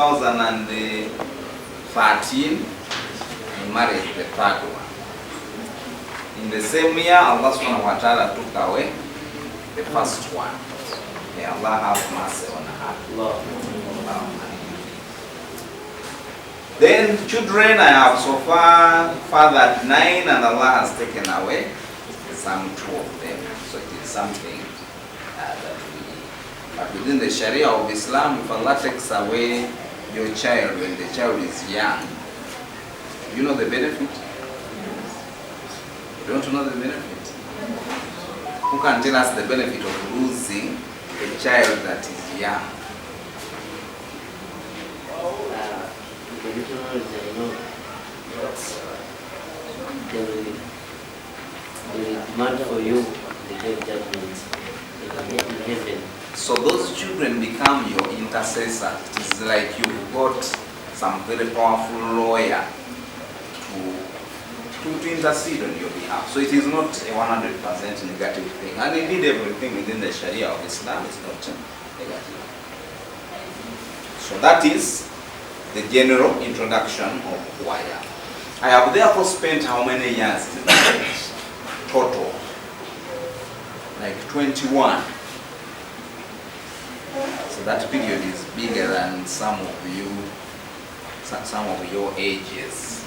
2013, he married the third one. In the same year, Allah subhanahu wa ta'ala took away the first one. May Allah have mercy on her. Then children, I have so far fathered 9, and Allah has taken away some 2 of them. So it is something that but within the Sharia of Islam, if Allah takes away your child when the child is young, you know the benefit? You don't know the benefit? Who can tell us the benefit of losing a child that is young? The little ones, I know that they will demand for you the day of judgment. They can get in heaven. So those children become your intercessor. It is like you've got some very powerful lawyer to intercede on your behalf. So it is not a 100% negative thing. And indeed everything within the Sharia of Islam is not negative. So that is the general introduction of who I am. I have therefore spent how many years in marriage? Total. Like 21. So that period is bigger than some of your ages.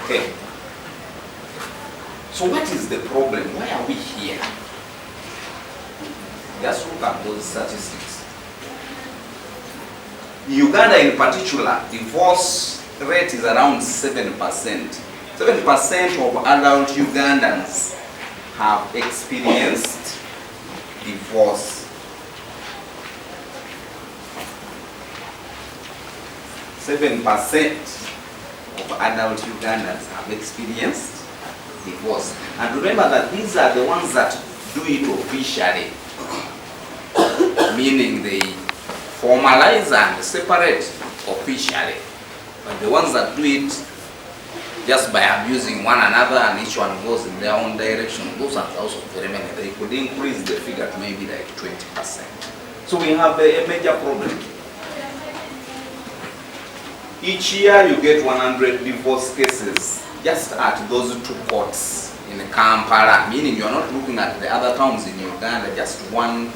Okay. So what is the problem? Why are we here? Just look at those statistics. Uganda in particular, divorce rate is around 7%. 7% of adult Ugandans have experienced divorce. 7% of adult Ugandans have experienced divorce. And remember that these are the ones that do it officially, meaning they formalize and separate officially. But the ones that do it just by abusing one another and each one goes in their own direction, those are also very many. They could increase the figure to maybe like 20%. So we have a major problem. Each year you get 100 divorce cases just at those 2 courts in Kampala, meaning you're not looking at the other towns in Uganda, just one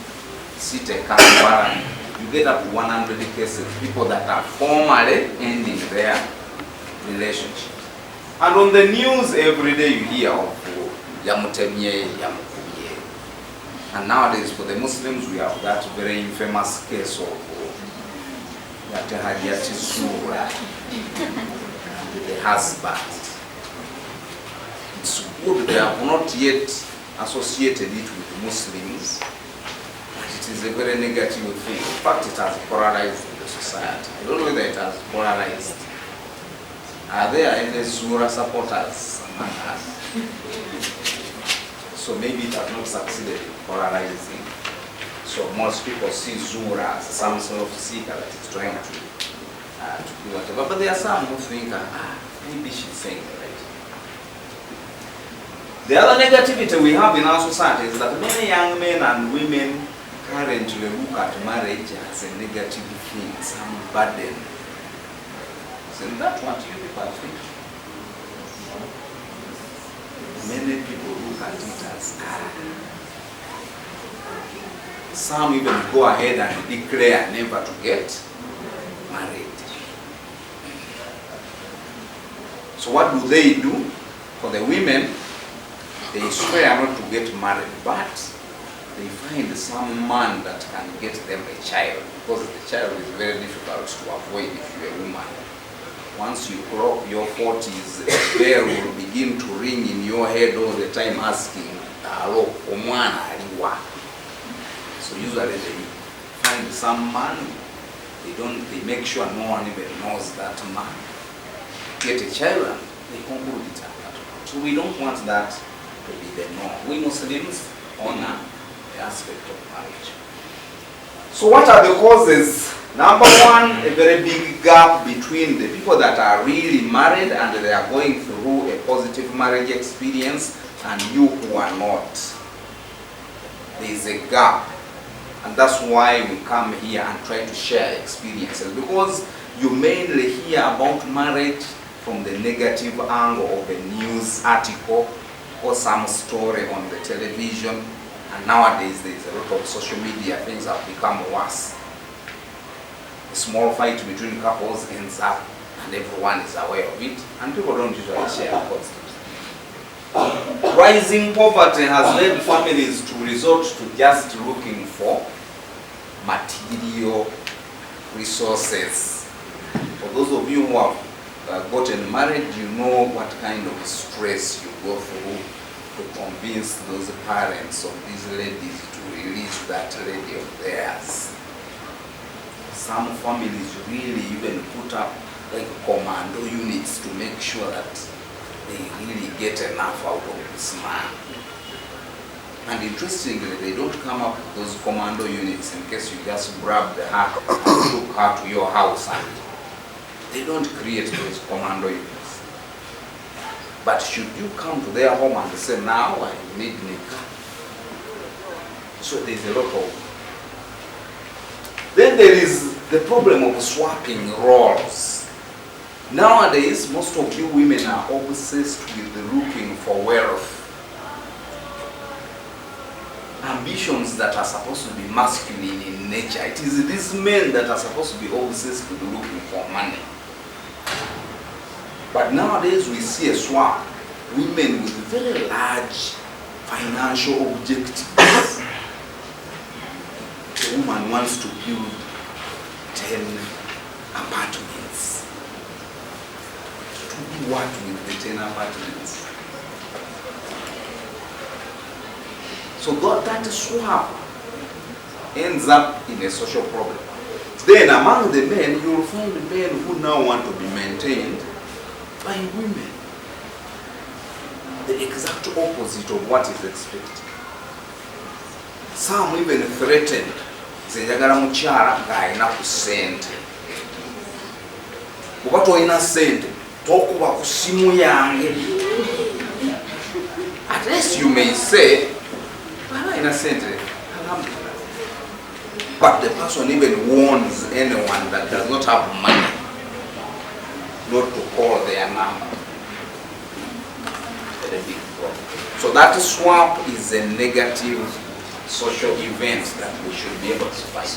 city, Kampala. You get up to 100 cases, people that are formally ending their relationship. And on the news every day you hear of Yamutemye, Yamukuye. And nowadays for the Muslims we have that very infamous case of Yatehadiati Sura, the husband. It's good they have not yet associated it with Muslims. It is a very negative thing. In fact, it has polarized the society. I don't know whether it has polarized. Are there any Zura supporters among us? So maybe it has not succeeded in polarizing. So most people see Zura as some sort of seeker that is trying to do whatever. But there are some who think, maybe she's saying the right. The other negativity we have in our society is that many young men and women currently look at marriage as a negative thing, some burden. Isn't that what you people think? Many people look at it as some even go ahead and declare never to get married. So what do they do? For the women, they swear not to get married, but they find some man that can get them a child, because the child is very difficult to avoid if you're a woman. Once you clock your 40s, a bell will begin to ring in your head all the time asking, hello, omwana aliwa. So usually they find some man, they make sure no one even knows that man. Get a child and they conclude it at that point. So we don't want that to be the norm. We Muslims honor the aspect of marriage. So what are the causes? Number one, a very big gap between the people that are really married and they are going through a positive marriage experience and you who are not. There is a gap. And that's why we come here and try to share experiences, because you mainly hear about marriage from the negative angle of a news article or some story on the television. And nowadays there's a lot of social media, things have become worse. A small fight between couples ends up and everyone is aware of it, and people don't usually share positives. Rising poverty has led families to resort to just looking for material resources. For those of you who have gotten married, you know what kind of stress you go through to convince those parents of these ladies to release that lady of theirs. Some families really even put up like commando units to make sure that they really get enough out of this man. And interestingly, they don't come up with those commando units in case you just grab the heart and took her to your house, and they don't create those commando units. But should you come to their home and say, now I need nikah? So there's a lot of... Then there is the problem of swapping roles. Nowadays, most of you women are obsessed with looking for wealth. Ambitions that are supposed to be masculine in nature. It is these men that are supposed to be obsessed with looking for money. But nowadays we see a swap. Women with very large financial objectives. The woman wants to build 10 apartments. To do what with the 10 apartments? So that swap ends up in a social problem. Then among the men, you will find men who now want to be maintained by women. The exact opposite of what is expected. Some even threatened. Zenjagala mukyala ng'alina ku ssente. Bw'oba toyina ssente, tokuba ku ssimu yange. At least you may say, but the person even warns anyone that does not have money not to call their number. So that swap is a negative social event that we should be able to fight.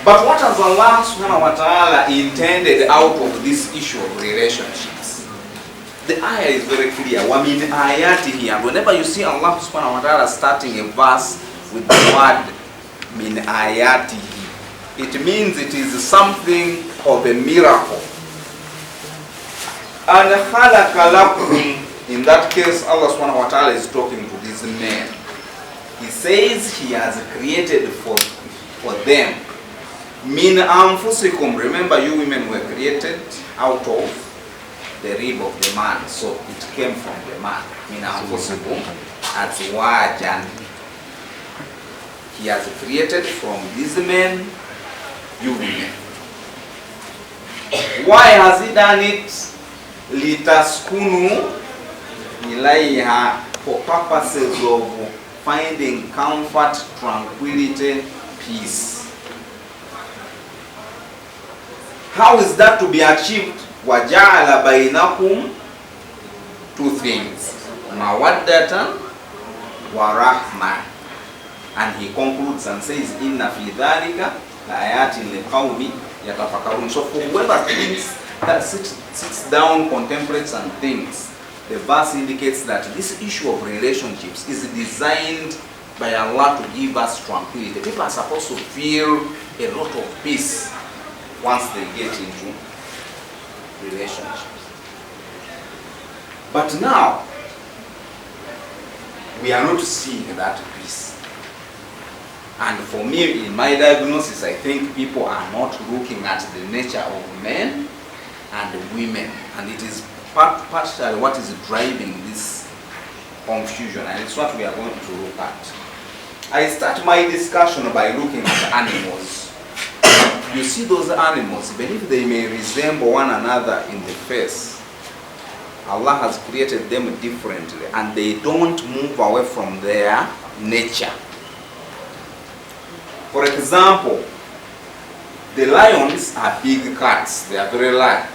But what has Allah subhanahu wa ta'ala intended out of this issue of relationships? The ayah is very clear. وَمِنْ آيَاتِهِ. And whenever you see Allah subhanahu wa ta'ala starting a verse with the word min ayatihi, it means it is something of a miracle. And halaqa lakum, in that case Allah subhanahu wa ta'ala is talking to these men. He says he has created for them min anfusikum. Remember, you women were created out of the rib of the man, so it came from the man. Min anfusikum azwajan. He has created from these men you women. Why has he done it? Litaskunu ilayha, for purposes of finding comfort, tranquility, peace. How is that to be achieved? وَجَعَلَ بَيْنَكُمْ two things, mawaddatan wa rahma. And he concludes and says, inna fi dhalika laayatin liqawmi yatafakkarun. So for whoever thinks, that sits down, contemplates and thinks, the verse indicates that this issue of relationships is designed by Allah to give us tranquility. People are supposed to feel a lot of peace once they get into relationships. But now, we are not seeing that peace. And for me, in my diagnosis, I think people are not looking at the nature of men and women. And it is partially what is driving this confusion. And it's what we are going to look at. I start my discussion by looking at animals. You see those animals, even if they may resemble one another in the face, Allah has created them differently and they don't move away from their nature. For example, the lions are big cats. They are very large.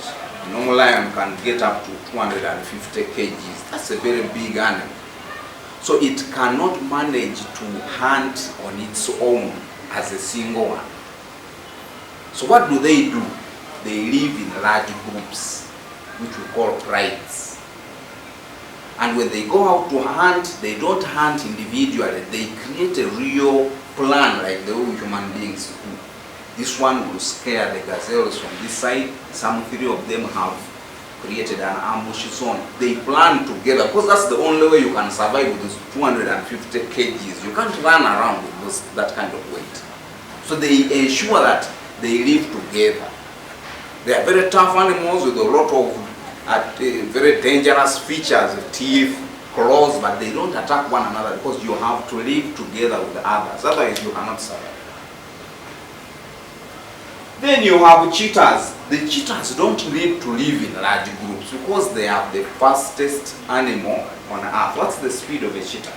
A normal lion can get up to 250 kgs. That's a very big animal. So it cannot manage to hunt on its own as a single one. So what do? They live in large groups, which we call prides. And when they go out to hunt, they don't hunt individually. They create a real plan like the way human beings do. This one will scare the gazelles from this side. Some 3 of them have created an ambush zone. They plan together because that's the only way you can survive with those 250 kgs. You can't run around with that kind of weight. So they ensure that they live together. They are very tough animals with a lot of very dangerous features, teeth, claws, but they don't attack one another because you have to live together with the others. Otherwise you cannot survive. Then you have cheetahs. The cheetahs don't need to live in large groups because they are the fastest animal on earth. What's the speed of a cheetah?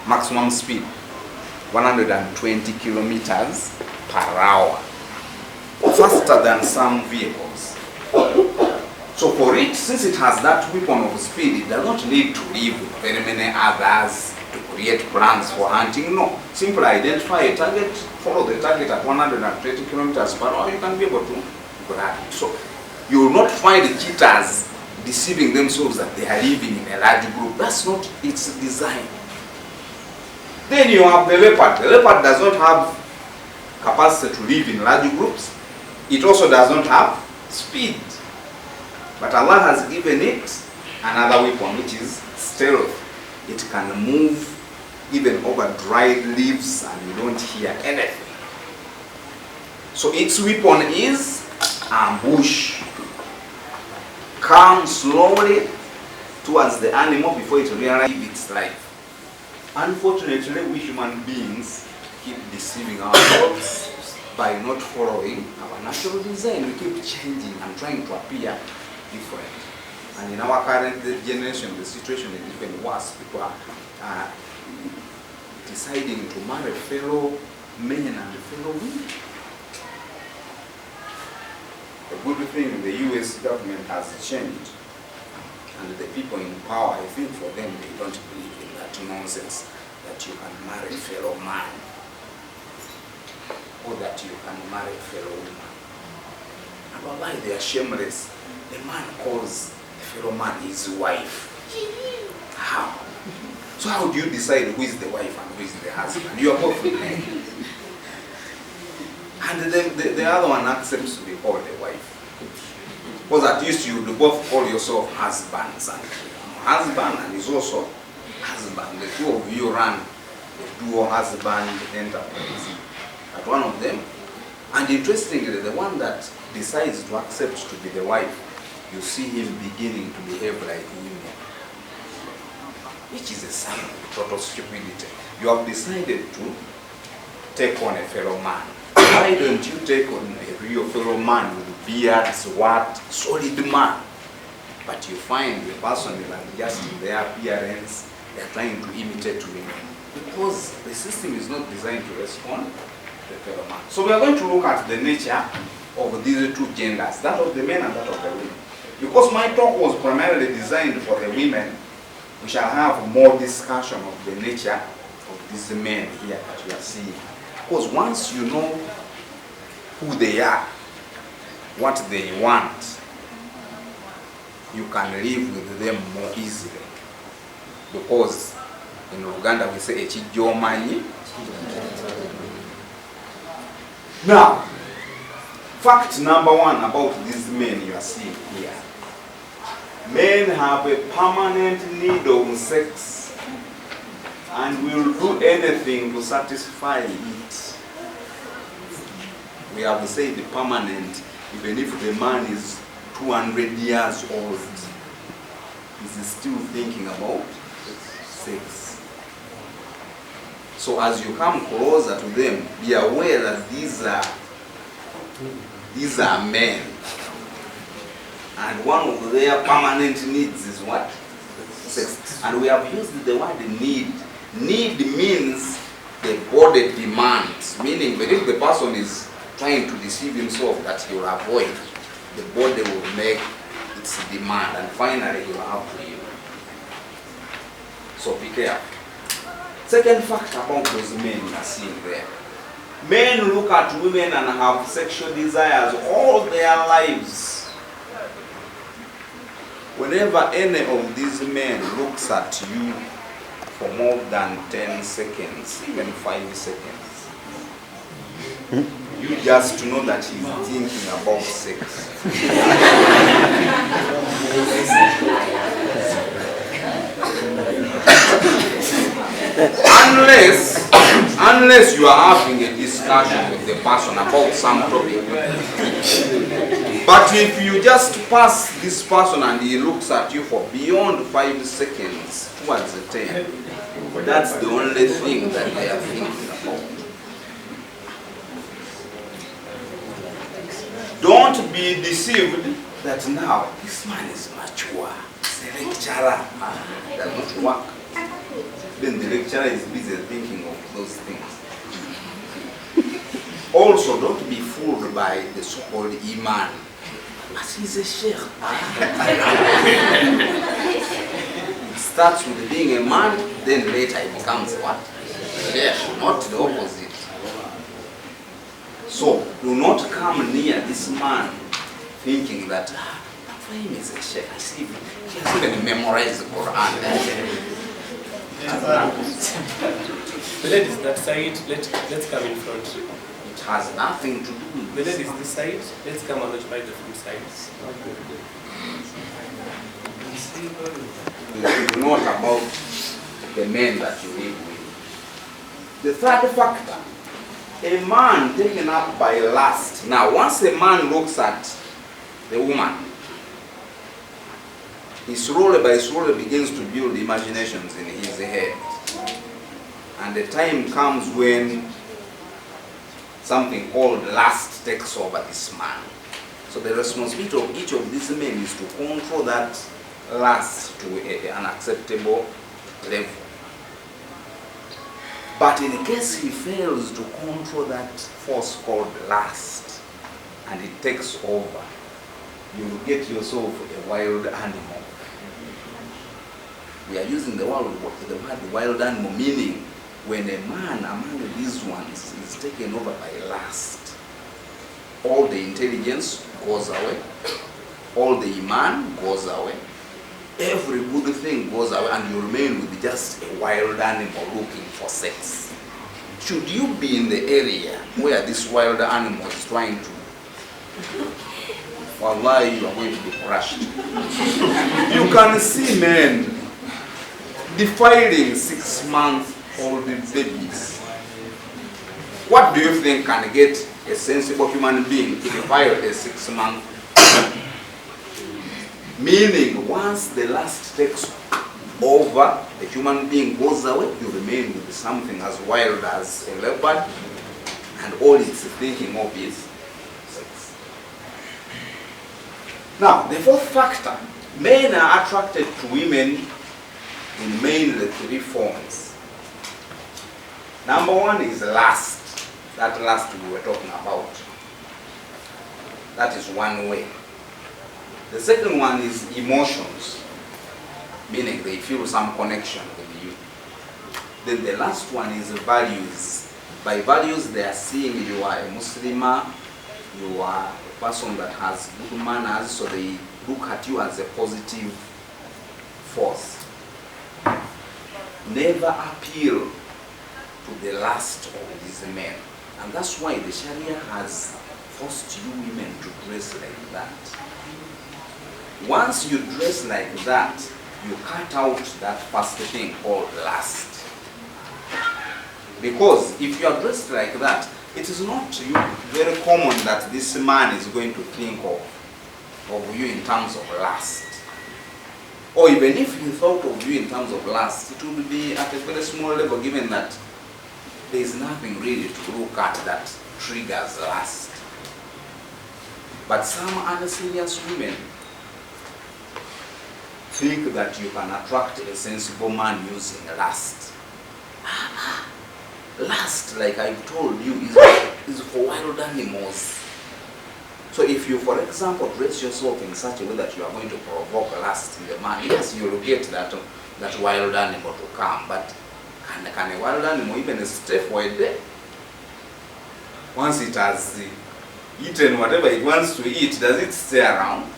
Maximum speed, 120 kilometers per hour. Faster than some vehicles. So for it, since it has that weapon of speed, it does not need to live with very many others to create plans for hunting. No, simply identify a target, follow the target at 120 kilometers per hour, you can be able to grab it. So you will not find the cheetahs deceiving themselves that they are living in a large group. That's not its design. Then you have the leopard. The leopard does not have capacity to live in large groups. It also does not have speed. But Allah has given it another weapon, which is stealth. It can move even over dried leaves and you don't hear anything. So its weapon is ambush. Come slowly towards the animal before it realizes its life. Unfortunately, we human beings keep deceiving ourselves by not following our natural design. We keep changing and trying to appear different. And in our current generation, the situation is even worse. People are deciding to marry fellow men and fellow women. The good thing, the US government has changed. And the people in power, I think for them, they don't believe in that nonsense that you can marry fellow man or that you can marry fellow woman. And wallahi, they are shameless. The man calls the fellow man his wife. How? So how do you decide who is the wife and who is the husband? You are both men. And then the other one accepts to be called a wife. Because at least you would both call yourself husbands, and husband and is also husband. The two of you run the dual husband enterprise. But one of them, and interestingly, the one that decides to accept to be the wife, you see him beginning to behave like women, which is a sign of total stupidity. You have decided to take on a fellow man. Why don't you take on a real fellow man with beards, solid man? But you find the person is adjusting their appearance, they are trying to imitate women. Because the system is not designed to respond to the fellow man. So we are going to look at the nature of these two genders, that of the men and that of the women. Because my talk was primarily designed for the women, we shall have more discussion of the nature of these men here that we are seeing. Because once you know who they are, what they want, you can live with them more easily. Because in Uganda we say echijomanyi. Now, fact number one about these men you are seeing here. Men have a permanent need of sex and will do anything to satisfy it. We have said permanent, even if the man is 200 years old, he's still thinking about sex. So as you come closer to them, be aware that these are men. And one of their permanent needs is what? Sex. And we have used the word need. Need means the body demands, meaning that if the person is trying to deceive himself that he will avoid, the body will make its demand, and finally he will have to yield. So be careful. Second factor about those men you are seeing there. Men look at women and have sexual desires all their lives. Whenever any of these men looks at you for more than 10 seconds, even 5 seconds, you just know that he's thinking about sex. Unless you are having a discussion with the person about some topic. But if you just pass this person and he looks at you for beyond 5 seconds towards the 10, that's the only thing that they are thinking about. Don't be deceived that now this man is mature, he's a lecturer, does not work. Then the lecturer is busy thinking of those things. Also, don't be fooled by the so-called Iman. But he's a sheikh. It starts with being a man, then later it becomes what? Sheikh, not the opposite. So, do not come near this man thinking that for him is a sheikh. I see he has even memorized the Quran. The ladies that side, let's come in front. It has nothing to do with the ladies this side, let's come and occupy the front sides. It is not about the men that you live with. The third factor, a man taken up by lust. Now, once a man looks at the woman, he slowly by slowly begins to build imaginations in his head. And the time comes when something called lust takes over this man. So the responsibility of each of these men is to control that lust to an acceptable level. But in case he fails to control that force called lust, and it takes over, you will get yourself a wild animal. We are using the word wild animal, meaning when a man among these ones is taken over by lust, all the intelligence goes away, all the iman goes away, every good thing goes away, and you remain with just a wild animal looking for sex. Should you be in the area where this wild animal is trying to, wallahi, you are going to be crushed. You can see men defiling 6-month-old babies. What do you think can get a sensible human being to defile a 6-month? Meaning, once the lust takes over, the human being goes away, you remain with something as wild as a leopard, and all it's thinking of is sex. Now, the fourth factor, men are attracted to women in mainly 3 forms. Number 1 is lust. That lust we were talking about. That is one way. The second one is emotions, meaning they feel some connection with you. Then the last one is values. By values, they are seeing you are a Muslimah, you are a person that has good manners, so they look at you as a positive force. Never appeal to the lust of these men. And that's why the Sharia has forced you women to dress like that. Once you dress like that, you cut out that first thing called lust. Because if you are dressed like that, it is not very common that this man is going to think of you in terms of lust. Or even if he thought of you in terms of lust, it would be at a very small level, given that there is nothing really to look at that triggers lust. But some other serious women think that you can attract a sensible man using lust. Lust, like I told you, is for wild animals. So if you, for example, dress yourself in such a way that you are going to provoke lust in the man, yes, you will get that wild animal to come. But can a wild animal even stay for a day? Once it has eaten whatever it wants to eat, does it stay around?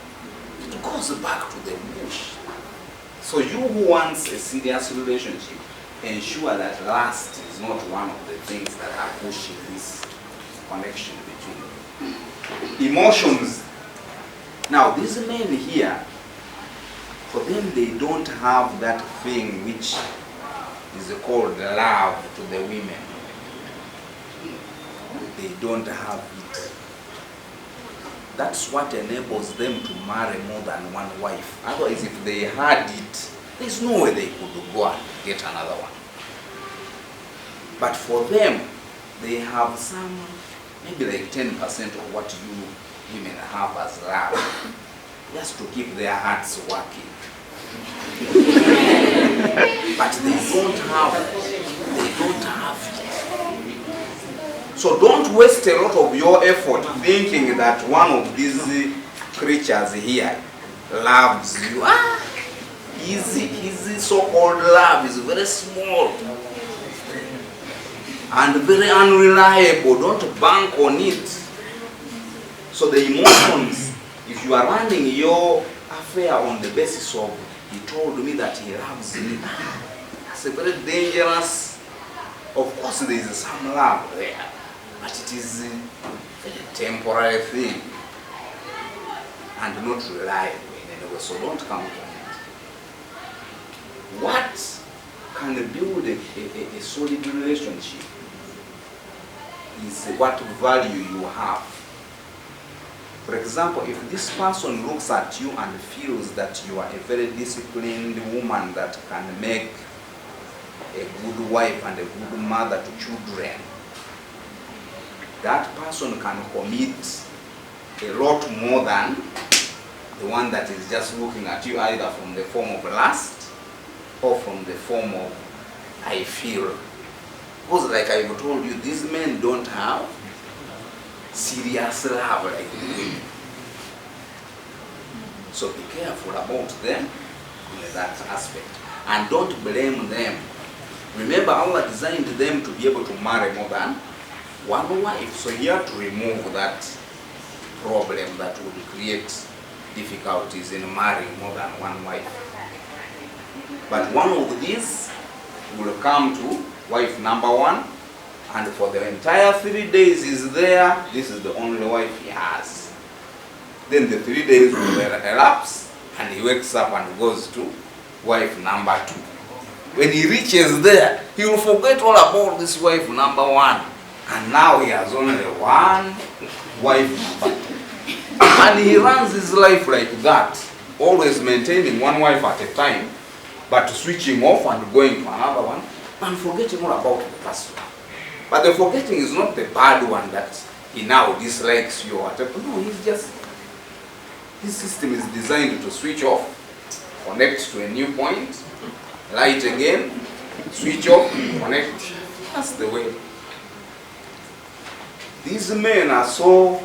It goes back to the bush. So you who wants a serious relationship, ensure that lust is not one of the things that are pushing this connection between emotions. Now these men here, for them they don't have that thing which is called love to the women. They don't have it. That's what enables them to marry more than one wife. Otherwise, if they had it, there's no way they could go and get another one. But for them, they have some, maybe like 10% of what you women have as love, just to keep their hearts working. But they don't have it. So don't waste a lot of your effort thinking that one of these creatures here loves you. His so-called love is very small and very unreliable. Don't bank on it. So the emotions, if you are running your affair on the basis of, he told me that he loves me, that's a very dangerous. Of course there is some love there, but it is a temporary thing and not reliable in any way. So don't count on it. What can build a solid relationship is what value you have. For example, if this person looks at you and feels that you are a very disciplined woman that can make a good wife and a good mother to children, that person can commit a lot more than the one that is just looking at you either from the form of lust or from the form of I feel. Because like I told you, these men don't have serious love like women. So be careful about them in that aspect. And don't blame them. Remember, Allah designed them to be able to marry more than one wife. So you have to remove that problem that would create difficulties in marrying more than one wife. But one of these will come to wife number one, and for the entire 3 days is there, this is the only wife he has. Then the 3 days will elapse, and he wakes up and goes to wife number two. When he reaches there, he will forget all about this wife number one, and now he has only one wife number two. And he runs his life like that, always maintaining one wife at a time, but switching off and going to another one, and forgetting all about the first one. But the forgetting is not the bad one that he now dislikes you or whatever. No, he's just, his system is designed to switch off, connect to a new point, light again, switch off, connect. That's the way. These men are so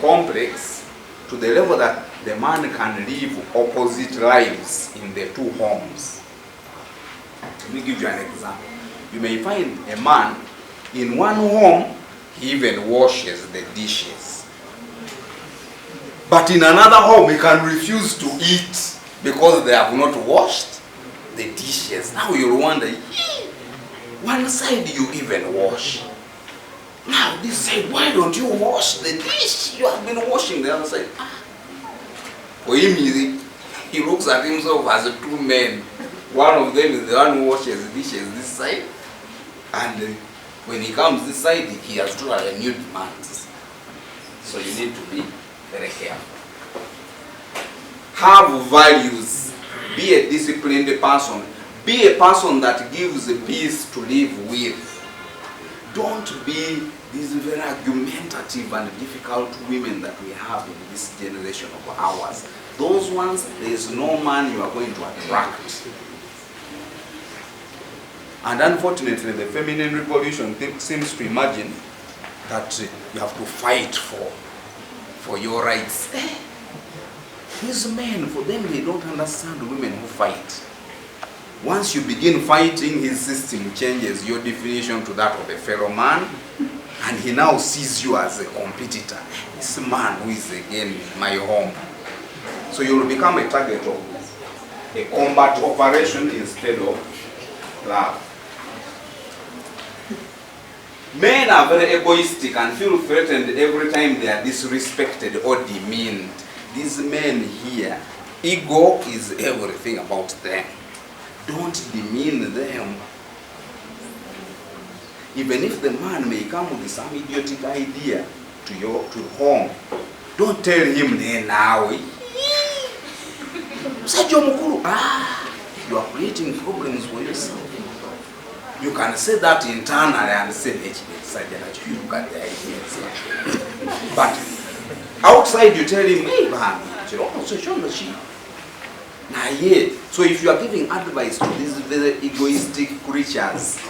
complex to the level that the man can live opposite lives in the two homes. Let me give you an example. You may find a man in one home, he even washes the dishes. But in another home, he can refuse to eat because they have not washed the dishes. Now you'll wonder, one side you even wash. Now this side, why don't you wash the dish? You have been washing the other side. For him, he looks at himself as two men. One of them is the one who washes dishes this side, and when he comes this side, he has totally new demands. So you need to be very careful. Have values. Be a disciplined person. Be a person that gives peace to live with. Don't be these very argumentative and difficult women that we have in this generation of ours. Those ones, there is no man you are going to attract. And unfortunately, the feminine revolution seems to imagine that you have to fight for your rights. These men, for them, they don't understand women who fight. Once you begin fighting, his system changes your definition to that of a fellow man, and he now sees you as a competitor. This man who is again in my home. So you will become a target of a combat operation instead of love. Men are very egoistic and feel threatened every time they are disrespected or demeaned. These men here, ego is everything about them. Don't demean them. Even if the man may come with some idiotic idea to home, don't tell him now. You are creating problems for yourself. You can say that internally and say, you look at the ideas. But outside you tell him, so if you are giving advice to these very egoistic creatures,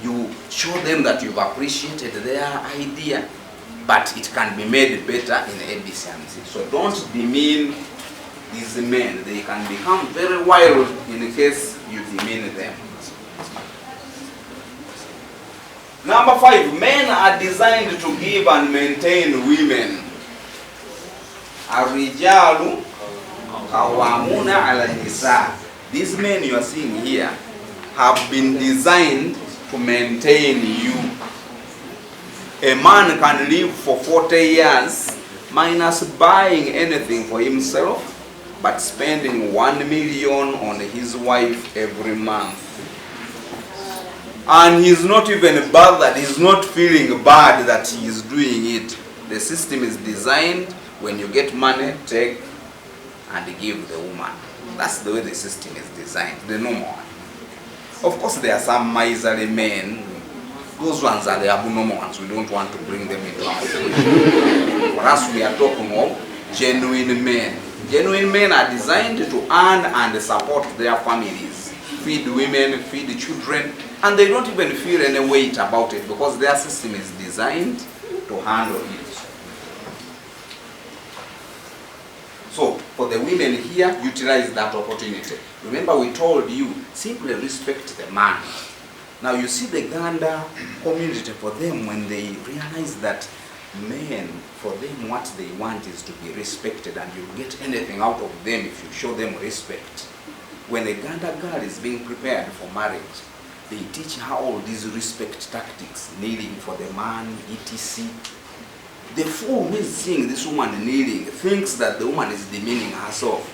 you show them that you've appreciated their idea, but it can be made better in ABC. So don't demean these men. They can become very wild in case you demean them. Number 5, men are designed to give and maintain women. Ar-rijalu qawwamuna 'ala an-nisa. These men you are seeing here have been designed to maintain you. A man can live for 40 years minus buying anything for himself, but spending 1 million on his wife every month. And he's not even bothered, he's not feeling bad that he is doing it. The system is designed, when you get money, take and give the woman. That's the way the system is designed, the normal one. Of course, there are some miserly men. Those ones are the abnormal ones. We don't want to bring them into our equation. For us, we are talking of genuine men. Genuine men are designed to earn and support their families, feed women, feed children, and they don't even feel any weight about it because their system is designed to handle it. So, for the women here, utilize that opportunity. Remember, we told you, simply respect the man. Now, you see the Ganda community, for them, when they realize that men, for them, what they want is to be respected, and you get anything out of them if you show them respect. When a Ganda girl is being prepared for marriage, they teach her all these respect tactics, kneeling for the man, etc. The fool who is seeing this woman kneeling thinks that the woman is demeaning herself.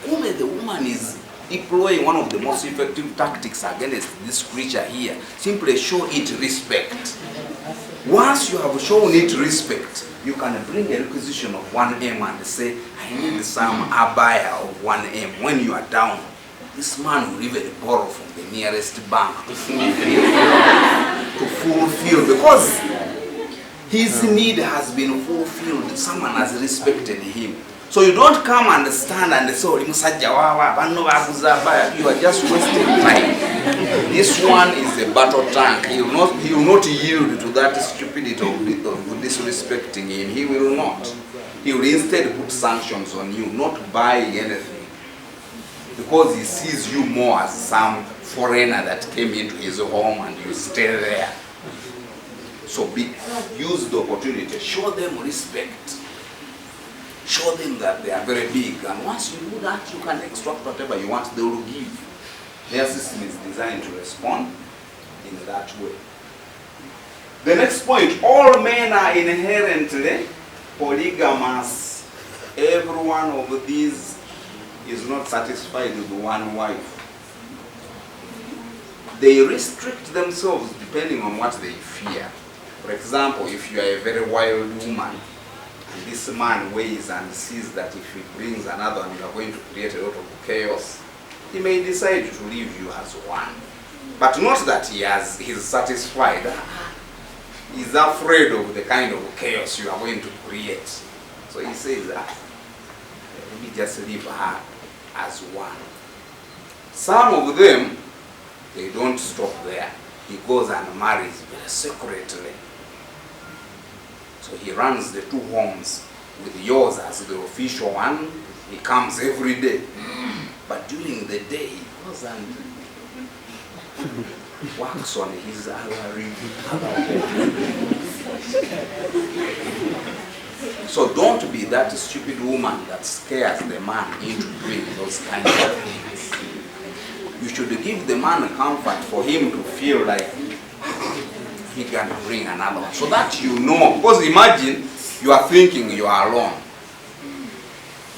Only the woman is employing one of the most effective tactics against this creature here. Simply show it respect. Once you have shown it respect, you can bring a requisition of 1M and say, I need some abaya of 1M. When you are down, this man will even borrow from the nearest bank to fulfill, because his need has been fulfilled. Someone has respected him. So you don't come and stand and say, you are just wasting time. This one is a battle tank. He will not yield to that stupidity of disrespecting him. He will not. He will instead put sanctions on you, not buying anything. Because he sees you more as some foreigner that came into his home and you stay there. So use the opportunity. Show them respect. Show them that they are very big. And once you do that, you can extract whatever you want, they will give. Their system is designed to respond in that way. The next point, all men are inherently polygamous. Every one of these is not satisfied with one wife. They restrict themselves depending on what they fear. For example, if you are a very wild woman, and this man weighs and sees that if he brings another one, you are going to create a lot of chaos, he may decide to leave you as one. But not that he's satisfied. He's afraid of the kind of chaos you are going to create. So he says, let me just leave her as one. Some of them, they don't stop there. He goes and marries very secretly. So he runs the 2 homes with yours as the official one. He comes every day. But during the day, he goes and works on his other. So don't be that stupid woman that scares the man into doing those kinds of things. You should give the man comfort for him to feel like he can bring another one. So that you know. Because imagine you are thinking you are alone.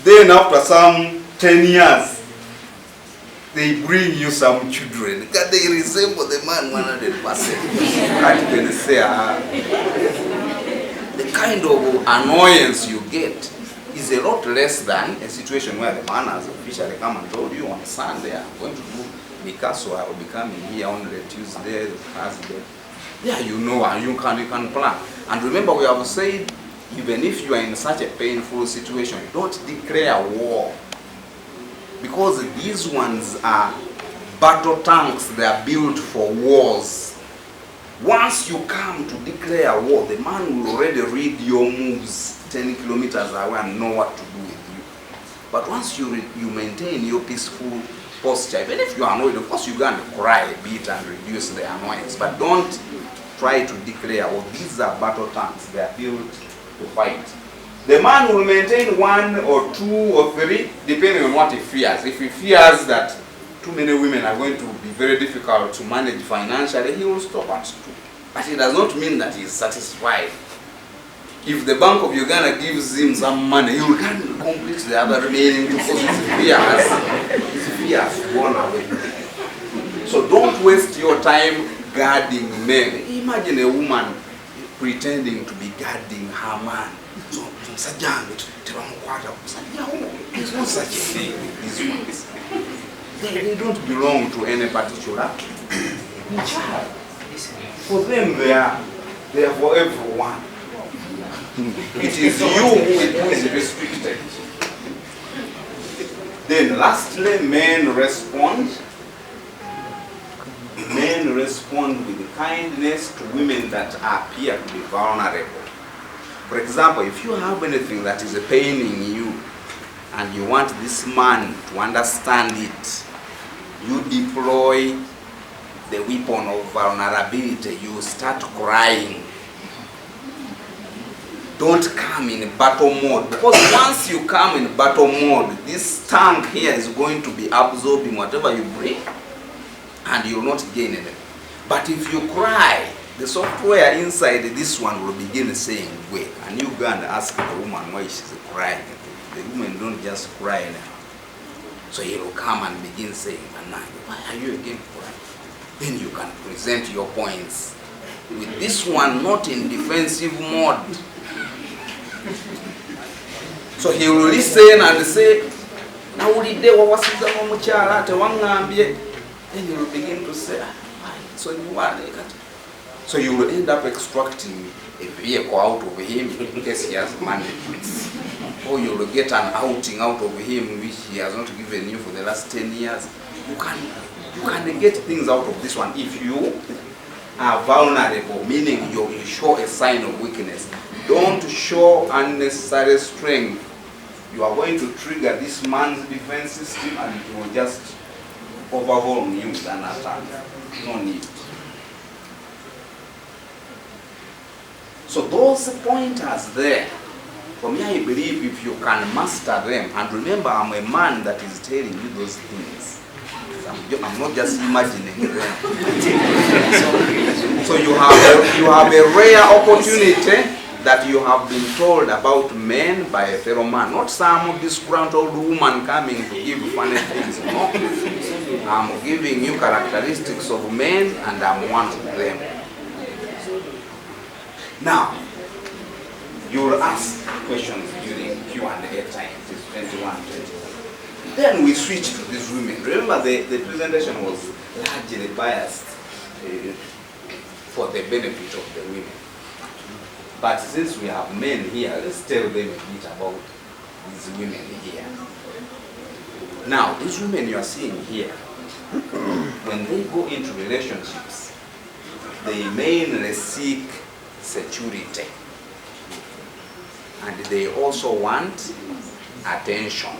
Then after some 10 years, they bring you some children. They resemble the man 100%. Can't even say, the kind of annoyance you get is a lot less than a situation where the man has officially come and told you on Sunday, I'm going to do Picasso, I will be coming here on the Tuesday, the Thursday. Yeah, you know, and you can plan. And remember, we have said, even if you are in such a painful situation, don't declare war. Because these ones are battle tanks, they are built for wars. Once you come to declare war, the man will already read your moves 10 kilometers away and know what to do with you. But once you maintain your peaceful posture, even if you are annoyed, of course you're going to cry a bit and reduce the annoyance. But don't try to declare, oh, these are battle tanks, they are built to fight. The man will maintain 1 or 2 or 3, depending on what he fears. If he fears that too many women are going to be very difficult to manage financially, he will stop at 2. But it does not mean that he is satisfied. If the Bank of Uganda gives him some money, he will complete the other remaining because his fear has gone away. So don't waste your time guarding men. Imagine a woman pretending to be guarding her man. So, it's not such a thing with these ones. They don't belong to any particular child. For them, they are for everyone. It is you who is restricted. Then lastly, men respond. Men respond with kindness to women that appear to be vulnerable. For example, if you have anything that is paining you and you want this man to understand it, you deploy the weapon of vulnerability. You start crying. Don't come in battle mode, because once you come in battle mode, this tank here is going to be absorbing whatever you bring and you will not gain anything. But if you cry, the software inside this one will begin saying, wait, and you go and ask the woman why she's crying. The women don't just cry now. So he will come and begin saying, why are you again crying? Then you can present your points. With this one, not in defensive mode. So he will listen and say, then he will begin to say, so you want it. So you will end up extracting a vehicle out of him in case he has money. Or you will get an outing out of him which he has not given you for the last 10 years. You can get things out of this one if you are vulnerable, meaning you show a sign of weakness. Don't show unnecessary strength. You are going to trigger this man's defense system and it will just overhaul you with an attack. No need. So those pointers there, for me, I believe if you can master them, and remember, I'm a man that is telling you those things. I'm not just imagining them. So you have a rare opportunity that you have been told about men by a fellow man, not some disgruntled woman coming to give funny things. No, I'm giving you characteristics of men, and I'm one of them. Now, you will ask questions during Q&A time. It's 21, 22. Then we switch to these women. Remember, the presentation was largely biased for the benefit of the women. But since we have men here, let's tell them a bit about these women here. Now, these women you are seeing here, when they go into relationships, they mainly seek security. And they also want attention.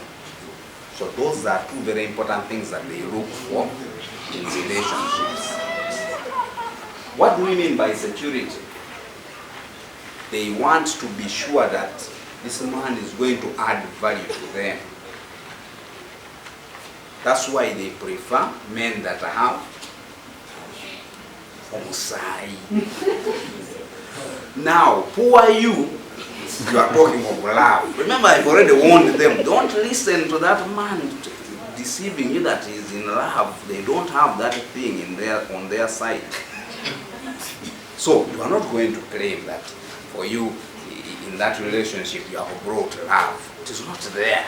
So those are two very important things that they look for in relationships. What do we mean by security? They want to be sure that this man is going to add value to them. That's why they prefer men that have Musai. Now, who are you? You are talking of love. Remember, I've already warned them. Don't listen to that man deceiving you that he's in love. They don't have that thing on their side. So you are not going to claim that for you in that relationship you have brought love. It is not there.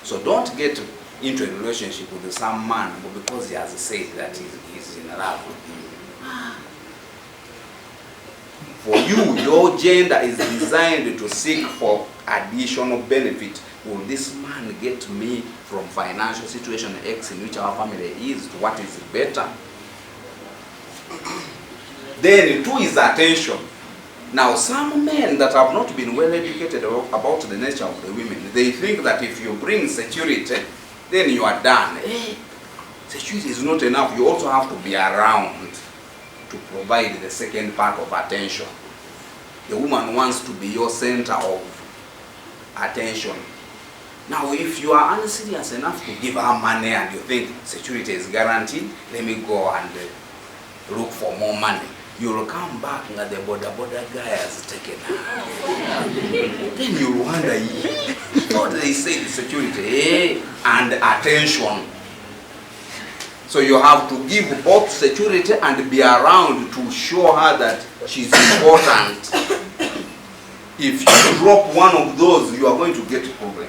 So don't get into a relationship with some man because he has said that he's in love with you. For you, your gender is designed to seek for additional benefit. Will this man get me from financial situation X in which our family is to what is better? Then two is attention. Now some men that have not been well educated about the nature of the women, they think that if you bring security, then you are done. Hey, security is not enough. You also have to be around to provide the second part of attention. The woman wants to be your center of attention. Now, if you are unserious enough to give her money and you think security is guaranteed, let me go and look for more money. You'll come back and the border guy has taken her. Then you'll wonder, what they say, security and attention. So you have to give both security and be around to show her that she's important. If you drop one of those, you are going to get a problem.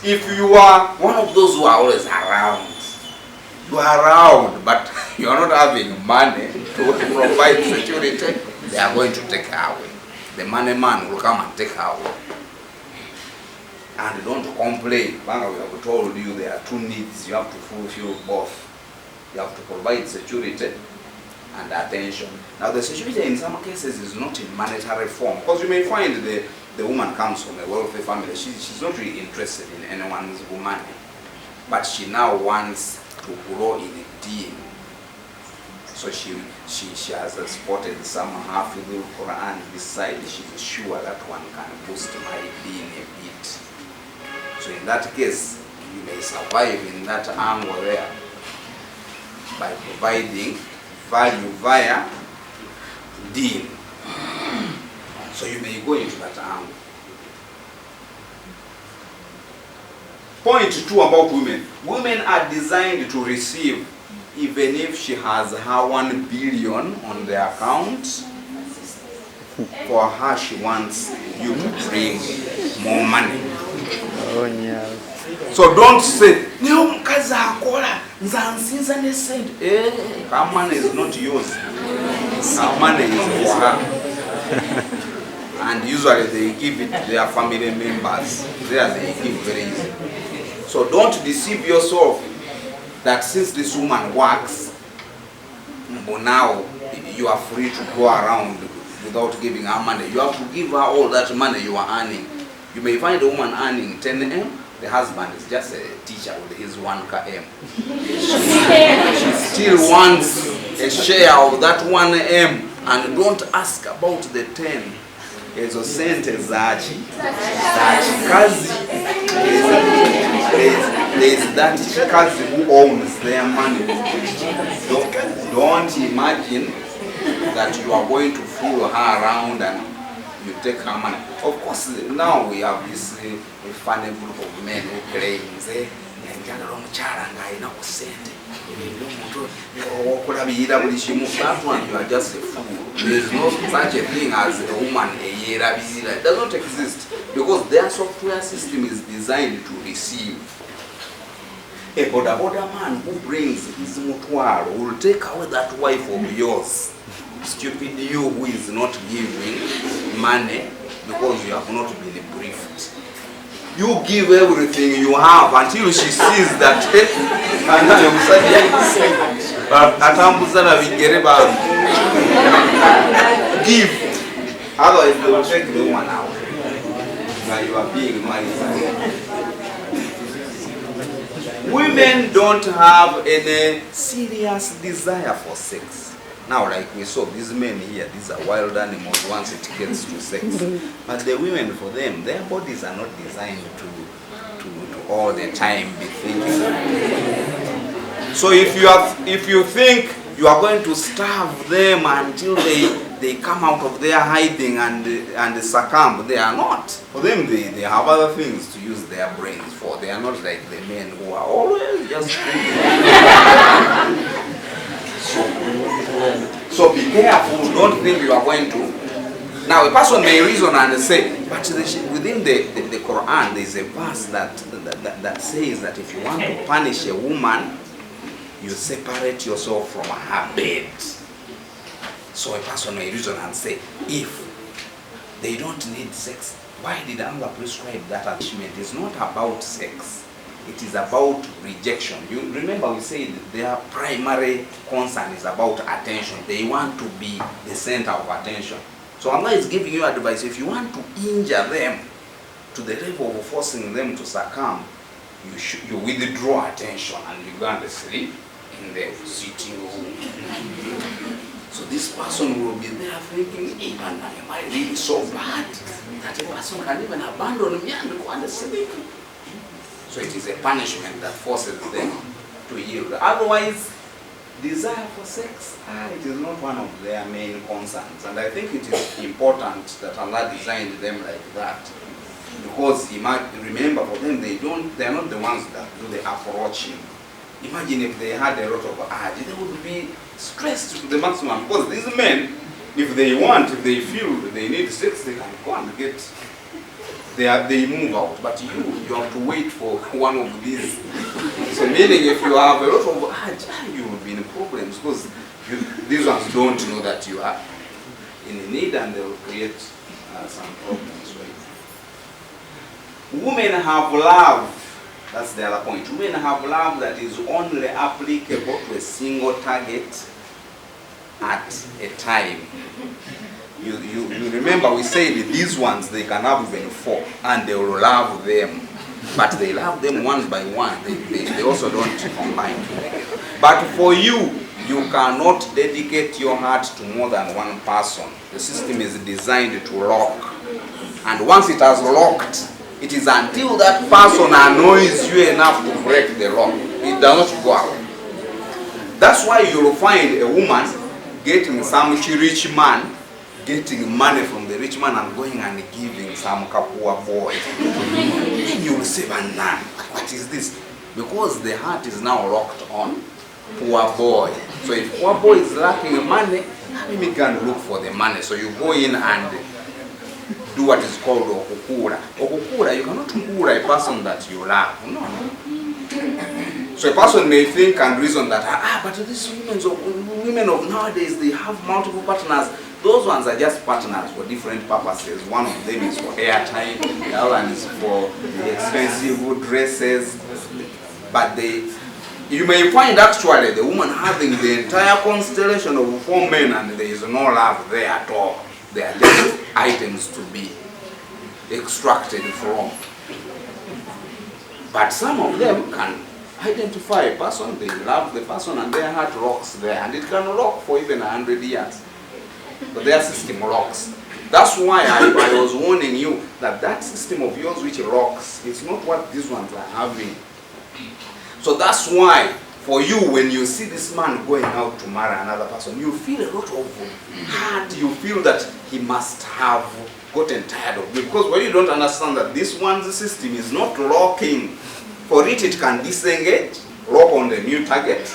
If you are one of those who are always around, you are around, but you are not having money to provide security, they are going to take her away. The money man will come and take her away. And don't complain. We have told you there are two needs. You have to fulfill both. You have to provide security and attention. Now the security in some cases is not in monetary form, because you may find the woman comes from a wealthy family. She's not really interested in anyone's money, but she now wants to grow in a deen. So she has spotted some Hafidul Quran beside. She's sure that one can boost my deen a bit. So in that case, you may survive in that angle there by providing value via deen. So you may go into that angle. Point 2 about women. Women are designed to receive, even if she has her 1 billion on the account. For her, she wants you to bring more money. Oh, yeah. So don't say, her money is not yours. Her money is for her. And usually they give it to their family members. There they give very easy. So don't deceive yourself that since this woman works, now you are free to go around without giving her money. You have to give her all that money you are earning. You may find a woman earning 10 M. The husband is just a teacher with his 1 km. She still wants a share of that 1 M, and don't ask about the 10. Ezo sente zachi kazi. There's that kazi who owns their money. Don't imagine that you are going to fool her around and you take her money. Of course, now we have this funny group of men who claim that one, you are just a fool. There is no such a thing as a woman it does not exist, because their software system is designed to receive. A boda man who brings his mutwaro will take away that wife of yours. Stupid you who is not giving money because you have not been briefed. You give everything you have until she sees that give. Otherwise they will take the woman out. Now you are being married. Women don't have any serious desire for sex. Now, like we saw, these men here, these are wild animals once it gets to sex. But the women, for them, their bodies are not designed to all the time be thinking. So if you think you are going to starve them until they come out of their hiding and succumb, they are not. For them, they have other things to use their brains for. They are not like the men who are always just thinking. So be careful, don't think you are going to. Now a person may reason and say, but within the Quran there is a verse that says that if you want to punish a woman, you separate yourself from her bed. So a person may reason and say, if they don't need sex, why did Allah prescribe that punishment? It's not about sex. It is about rejection. You remember we said their primary concern is about attention. They want to be the center of attention. So Allah is giving you advice. If you want to injure them to the level of forcing them to succumb, you withdraw attention and you go and sleep in the sitting room. So this person will be there thinking, even am I really so bad that a person can even abandon me and go and sleep? So it is a punishment that forces them to yield. Otherwise, desire for sex, it is not one of their main concerns. And I think it is important that Allah designed them like that. Because remember, for them, they are not the ones that do the approaching. Imagine if they had a lot of urge, they would be stressed to the maximum. Because these men, if they feel they need sex, they can go and get. They move out, but you have to wait for one of these. So meaning if you have a lot of urge, you will be in problems because these ones don't know that you are in need and they will create some problems. Right? Women have love, that's the other point. Women have love that is only applicable to a single target at a time. You remember we said these ones, they can have even 4 and they will love them. But they love them one by one. They also don't combine together. But for you, you cannot dedicate your heart to more than one person. The system is designed to lock. And once it has locked, it is until that person annoys you enough to break the lock. It does not go out. That's why you will find a woman getting some rich man, getting money from the rich man and going and giving some poor boy. Then you will say, "Nah, what is this?" Because the heart is now locked on poor boy. So if poor boy is lacking money, we can look for the money. So you go in and do what is called okukura. Okukura, you cannot kura a person that you love. No. So a person may think and reason that, but these women of nowadays, they have multiple partners. Those ones are just partners for different purposes. One of them is for airtime, the other one is for the expensive dresses. But you may find actually the woman having the entire constellation of 4 men and there is no love there at all. They are just items to be extracted from. But some of them can identify a person, they love the person and their heart rocks there. And it can rock for even 100 years. But their system rocks. That's why I was warning you that system of yours which rocks, it's not what these ones are having. So that's why for you, when you see this man going out to marry another person, you feel a lot of hurt. You feel that he must have gotten tired of you. Because when you don't understand that this one's system is not locking, for it can disengage, lock on the new target,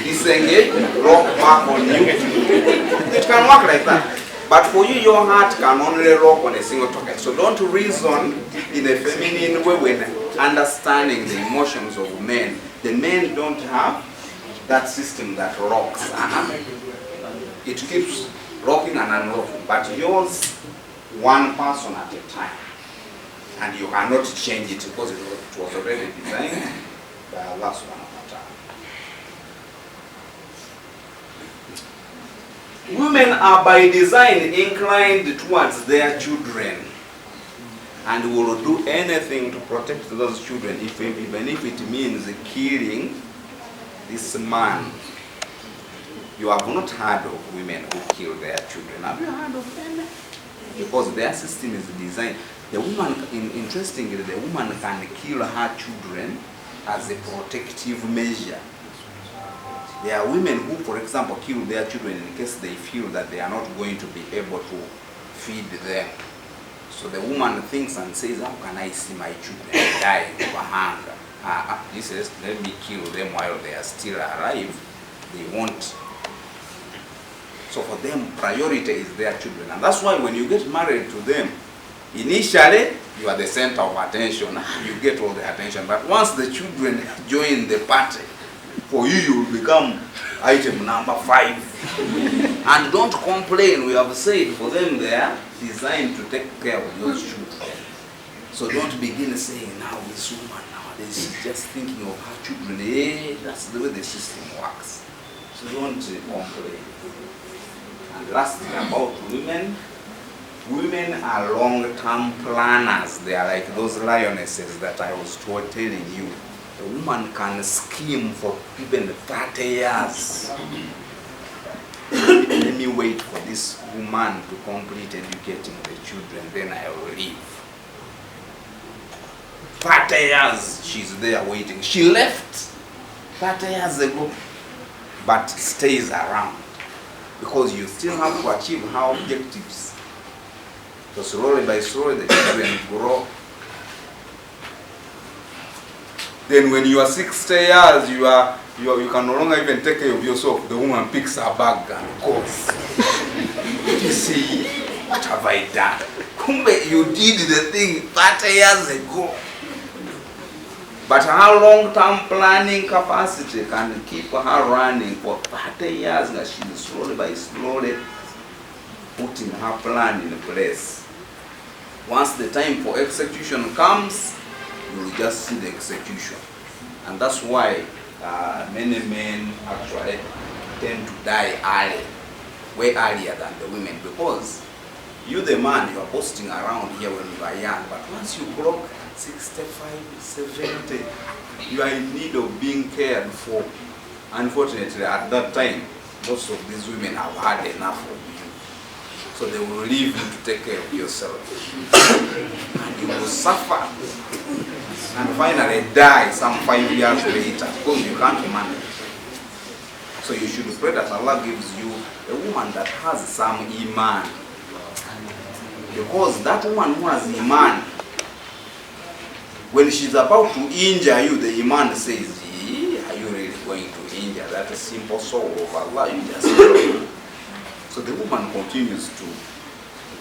disengage, lock back on you. It can work like that. But for you, your heart can only lock on a single target. So don't reason in a feminine way when understanding the emotions of men. The men don't have that system that locks. It keeps locking and unlocking. But yours, one person at a time. And you cannot change it because it was already designed by Allah subhanahu wa ta'ala. Women are by design inclined towards their children and will do anything to protect those children, even if it means killing this man. You have not heard of women who kill their children. Have you heard of them? Because their system is designed. The woman, interestingly, the woman can kill her children as a protective measure. There are women who, for example, kill their children in case they feel that they are not going to be able to feed them. So the woman thinks and says, how can I see my children die of hunger? This is, let me kill them while they are still alive. They won't. So for them, priority is their children. And that's why when you get married to them, initially, you are the center of attention. You get all the attention. But once the children join the party, for you, you will become item number 5. And don't complain. We have said for them they are designed to take care of those children. So don't begin saying, now this woman nowadays is just thinking of her children. That's the way the system works. So don't complain. And lastly, about women. Women are long-term planners. They are like those lionesses that I was telling you. A woman can scheme for even 30 years. Let me wait for this woman to complete educating the children, then I will leave. 30 years she's there waiting. She left 30 years ago, but stays around. Because you still have to achieve her objectives. So slowly by slowly the children grow. Then when you are 60 years, you can no longer even take care of yourself. The woman picks her bag and goes. You see, what have I done? Kumbe, you did the thing 30 years ago. But her long-term planning capacity can keep her running for 30 years, and she's slowly by slowly putting her plan in place. Once the time for execution comes, you will just see the execution. And that's why many men actually tend to die early, way earlier than the women, because you, the man, you are boasting around here when you are young, but once you grow 65, 70, you are in need of being cared for. Unfortunately, at that time, most of these women have had enough of you. So they will leave you to take care of yourself. And you will suffer. And finally die some 5 years later because you can't manage. So you should pray that Allah gives you a woman that has some iman. Because that woman who has iman, when she's about to injure you, the iman says, are you really going to injure that simple soul of Allah? You just pray. So the woman continues to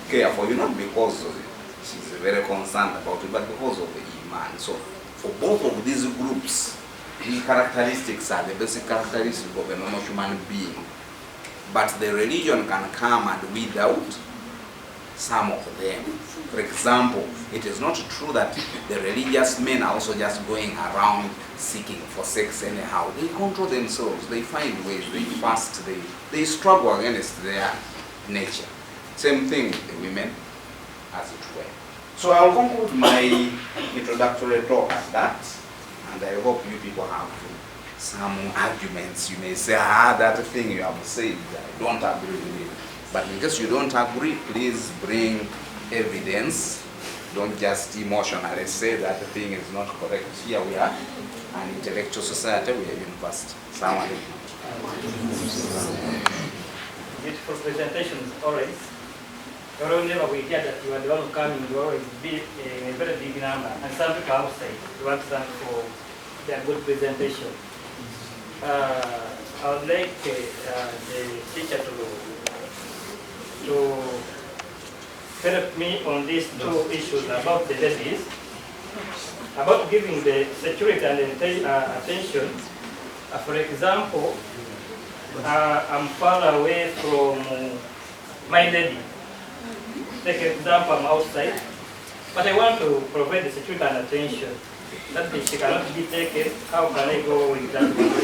care for you, not because she's very concerned about it, but because of the iman. So for both of these groups, these characteristics are the basic characteristics of a normal human being. But the religion can come and weed out some of them. For example, it is not true that the religious men are also just going around seeking for sex anyhow. They control themselves, they find ways, they fast, they struggle against their nature. Same thing with the women, as it were. So I'll conclude my introductory talk at that, and I hope you people have some arguments. You may say, that thing you have said, I don't agree with it. But in case you don't agree, please bring evidence. Don't just emotionally say that the thing is not correct. Here we are an intellectual society, we are university. Assalamu alaikum. Beautiful presentations always. Whenever we hear that you are the one coming, you always be in a very big number. And some people outside, we want to thank for their good presentation. I would like the teacher to help me on these two issues about the ladies, about giving the security and attention. For example, I'm far away from my lady. Take example, I'm outside. but I want to provide the security and attention. That she cannot be taken. How can I go with that one?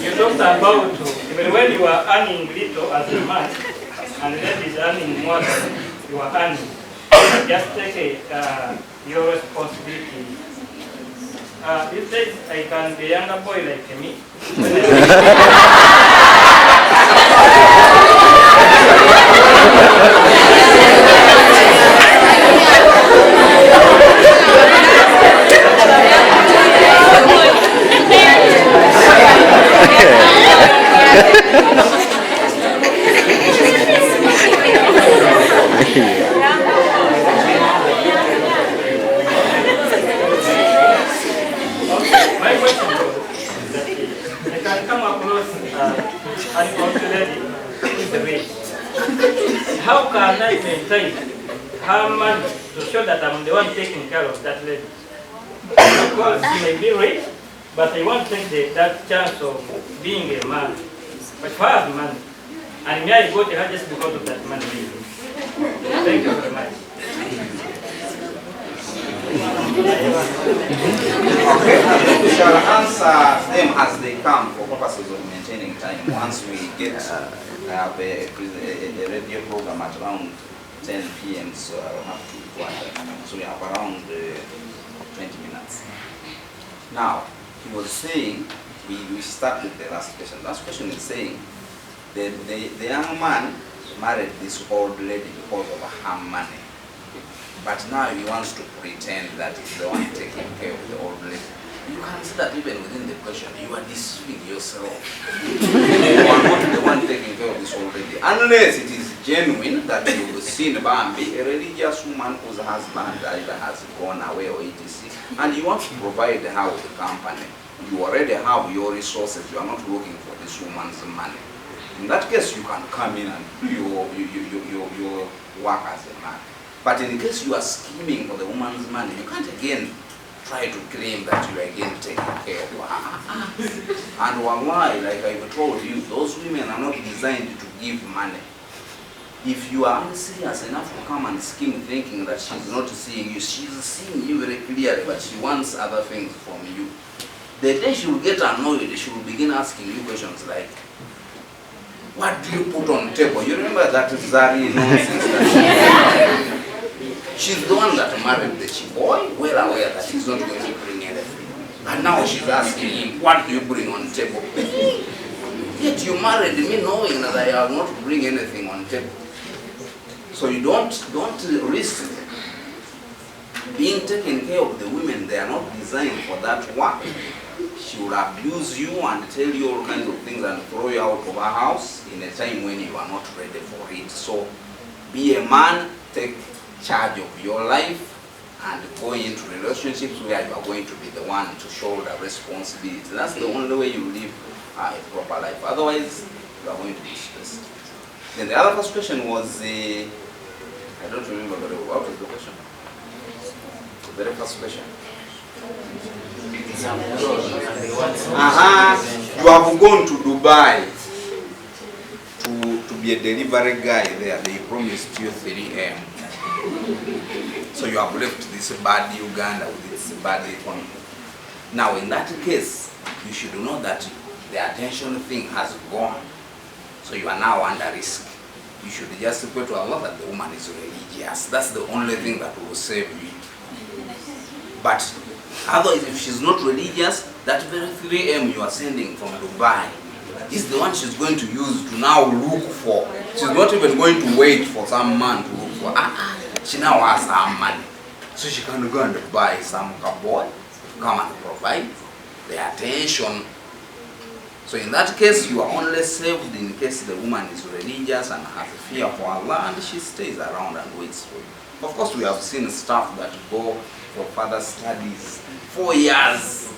You talked about even when you are earning little as a man, and that is earning more than you are earning, just take your responsibility. These days, I can be a younger boy like me. My question was that I can come across an old lady with the way. How can I maintain her money to show that I'm the one taking care of that lady? Because she may be rich, but I want to take that chance of being a man. But if I have money, and may I go to her just because of that money? Thank you very much. Okay, we shall answer them as they come for purposes of maintaining time. Once we get have a radio program at around 10 p.m., so I will have to go ahead. So we have around 20 minutes. Now, he was saying, we start with the last question. Last question is saying, the young man married this old lady because of her money. But now he wants to pretend that he's the one taking care of the old lady. You can see that even within the question, you are deceiving yourself. You are not the one taking care of this old lady. Unless it is genuine that you've seen Bambi, a religious woman whose husband either has gone away or etc. And you want to provide her with the company. You already have your resources. You are not looking for this woman's money. In that case, you can come in and do your work as a man. But in case you are scheming for the woman's money, you can't again try to claim that you are again taking care of her. And wallahi, like I've told you, those women are not designed to give money. If you are unserious enough to come and scheme thinking that she's not seeing you, she's seeing you very clearly, but she wants other things from you. The day she will get annoyed, she will begin asking you questions like, what do you put on the table? You remember that Zari nonsense? She's the one that married the cheap boy, well aware that he's not going to bring anything. And now she's asking him, what do you bring on the table? Yet you married me knowing that I have not bring anything on the table. So you don't risk being taken care of the women. They are not designed for that work. She will abuse you and tell you all kinds of things and throw you out of her house in a time when you are not ready for it. So be a man, take charge of your life, and go into relationships where you are going to be the one to shoulder responsibility. That's the only way you live a proper life. Otherwise, you are going to be stressed. Then the other first question was, I don't remember very well. What was the question? The very first question. You have gone to Dubai to be a delivery guy there. They promised you 3M. So you have left this bad Uganda with its bad economy. Now in that case, you should know that the attention thing has gone. So you are now under risk. You should just pray to Allah that the woman is religious. That's the only thing that will save you. But otherwise, if she's not religious, that very 3M you are sending from Dubai is the one she's going to use to now look for. She's not even going to wait for some man to look for. She now has her money. So she can go and buy some boy, come and provide the attention. So in that case, you are only saved in case the woman is religious and has a fear for Allah and she stays around and waits for you. Of course, we have seen staff that go for further studies 4 years.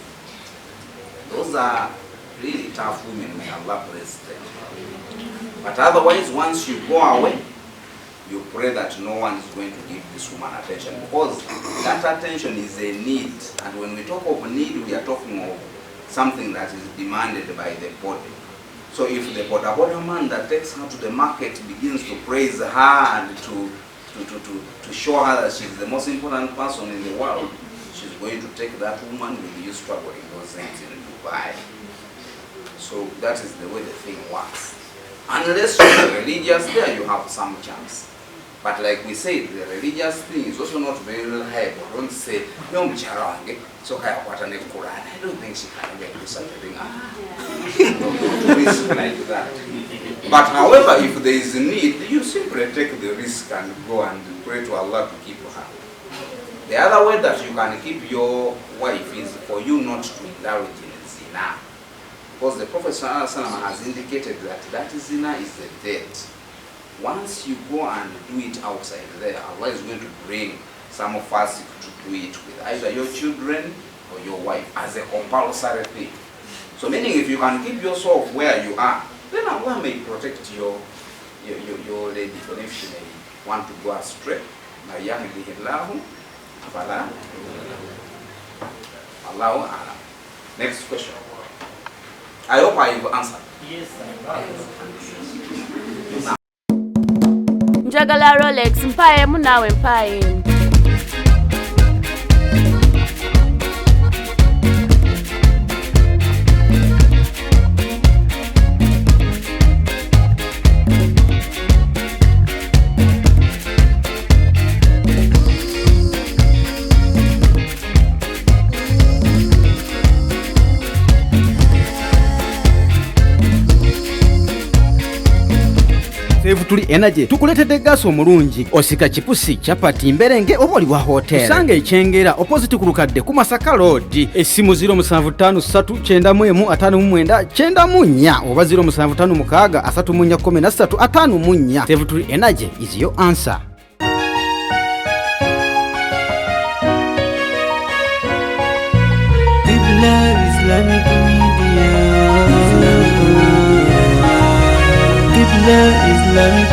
Those are really tough women, may Allah bless them. But otherwise, once you go away, you pray that no one is going to give this woman attention, because that attention is a need. And when we talk of need, we are talking of something that is demanded by the body. So if the border man that takes her to the market begins to praise her and to show her that she's the most important person in the world, she's going to take that woman with you struggling those things in Dubai. So that is the way the thing works. Unless you're religious, there you have some chance. But like we said, the religious thing is also not very reliable. Don't say, no, so I don't think she can get do such a thing. Don't risk like that. But however, if there is a need, you simply take the risk and go and pray to Allah to keep her. The other way that you can keep your wife is for you not to indulge in zina. Because the Prophet ﷺ has indicated that zina is a debt. Once you go and do it outside there, Allah is going to bring some of us to do it with either your children or your wife as a compulsory thing. So meaning if you can keep yourself where you are, then Allah may protect your lady if she may want to go astray. Allahu A'lam. Next question. I hope I've answered. Yes, sir. Njagala Rolex mpaye nawe mpaye. Tuli energy tukuletedde gas omulungi osika chipusi chapati mberenge oboli wa hotel usange ichengera opposite ku Lukadde ku Masaka road esimu 0753915994 oba 07563313 Save Tuli energy is your answer. Islamic Media. Islamic